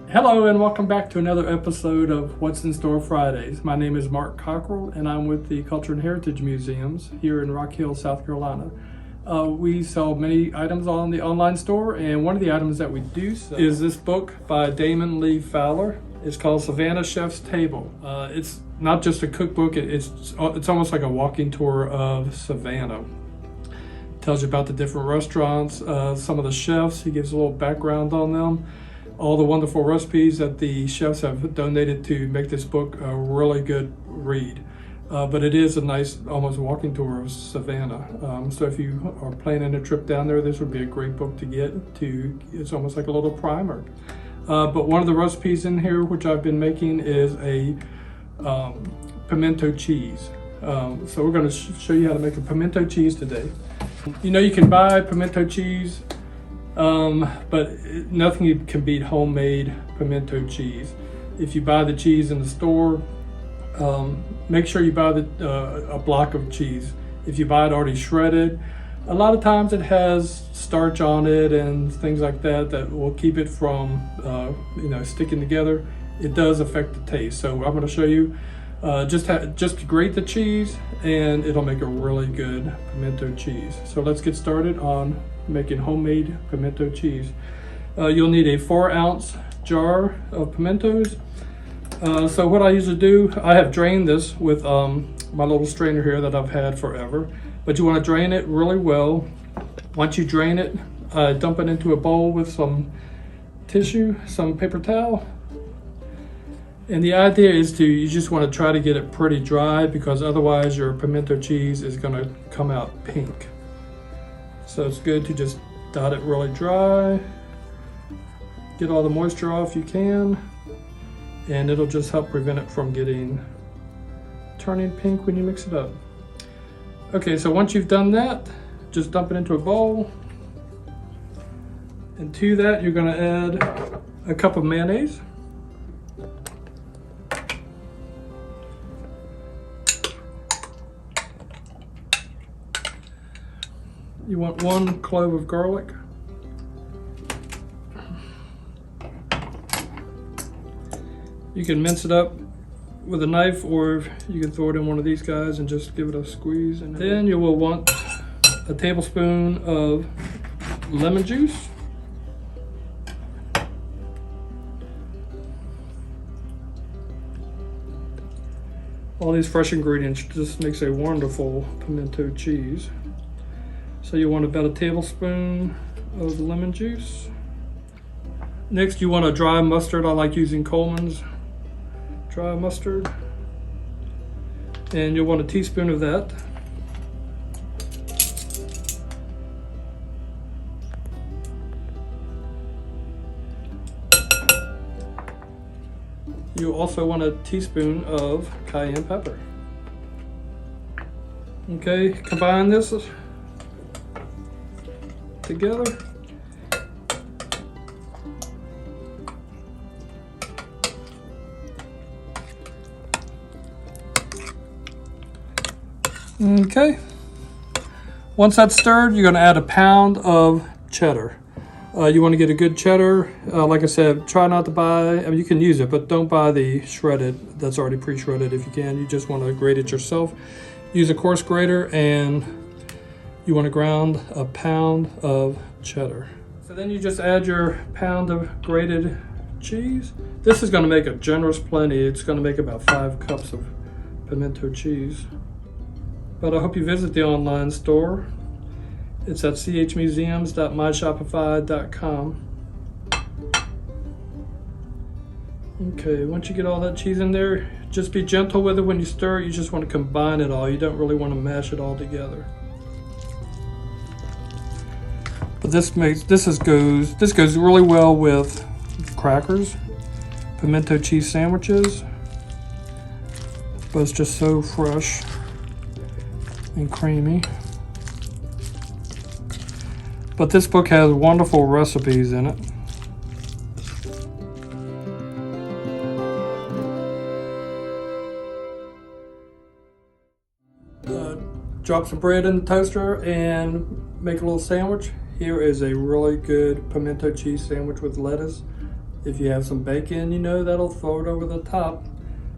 Hello and welcome back to another episode of What's in Store Fridays. My name is Mark Cockrell and I'm with the Culture and Heritage Museums here in Rock Hill, South Carolina. We sell many items on the online store, and one of the items that we do sell is this book by Damon Lee Fowler. It's called Savannah Chef's Table. It's not just a cookbook, it's almost like a walking tour of Savannah. It tells you about the different restaurants, some of the chefs. He gives a little background on them, all the wonderful recipes that the chefs have donated to make this book a really good read. But it is a nice, almost walking tour of Savannah. So if you are planning a trip down there, this would be a great book to get to. It's almost like a little primer. But one of the recipes in here, which I've been making, is a pimiento cheese. So we're going to show you how to make a pimiento cheese today. You know, you can buy pimiento cheese, but nothing can beat homemade pimiento cheese. If you buy the cheese in the store, make sure you buy a block of cheese. If you buy it already shredded, a lot of times it has starch on it and things like that that will keep it from sticking together. It does affect the taste. So I'm going to show you just grate the cheese, and it'll make a really good pimiento cheese. So let's get started on making homemade pimiento cheese. You'll need a 4-ounce jar of pimentos. So what I usually do, I have drained this with my little strainer here that I've had forever, but you want to drain it really well. Once you drain it, dump it into a bowl with some tissue, some paper towel. And the idea is you just want to try to get it pretty dry, because otherwise your pimiento cheese is going to come out pink. So it's good to just dot it really dry, get all the moisture off you can, and it'll just help prevent it from turning pink when you mix it up. Okay, so once you've done that, just dump it into a bowl. And to that, you're gonna add a cup of mayonnaise. You want 1 clove of garlic. You can mince it up with a knife, or you can throw it in one of these guys and just give it a squeeze. And then you will want a tablespoon of lemon juice. All these fresh ingredients just makes a wonderful pimiento cheese. So you want about a tablespoon of lemon juice. Next, you want a dry mustard. I like using Coleman's dry mustard. And you'll want a teaspoon of that. You also want a teaspoon of cayenne pepper. Okay, combine this together. Okay, once that's stirred, you're going to add a pound of cheddar. You want to get a good cheddar. Like I said, try not to buy, I mean, you can use it, but don't buy the shredded that's already pre-shredded if you can. You just want to grate it yourself. Use a coarse grater, and you want to ground a pound of cheddar. So then you just add your pound of grated cheese. This is going to make a generous plenty. It's going to make about 5 cups of pimiento cheese. But I hope you visit the online store. It's at chmuseums.myshopify.com. Okay, once you get all that cheese in there, just be gentle with it when you stir it. You just want to combine it all. You don't really want to mash it all together. But this goes really well with crackers, pimiento cheese sandwiches. But it's just so fresh and creamy. But this book has wonderful recipes in it. Drop some bread in the toaster and make a little sandwich. Here is a really good pimento cheese sandwich with lettuce. If you have some bacon, you know, that'll throw it over the top.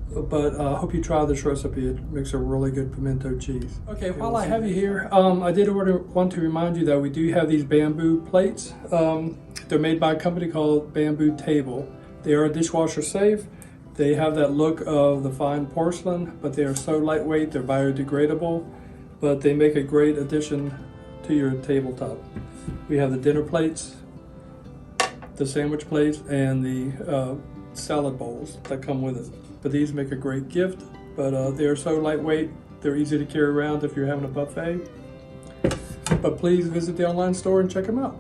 But I hope you try this recipe. It makes a really good pimento cheese. Okay, while I have you here, I did want to remind you that we do have these bamboo plates. They're made by a company called Bamboo Table. They are dishwasher safe. They have that look of the fine porcelain, but they are so lightweight, they're biodegradable, but they make a great addition to your tabletop. We have the dinner plates, the sandwich plates, and the salad bowls that come with it. But these make a great gift, but they are so lightweight, they're easy to carry around if you're having a buffet. But please visit the online store and check them out.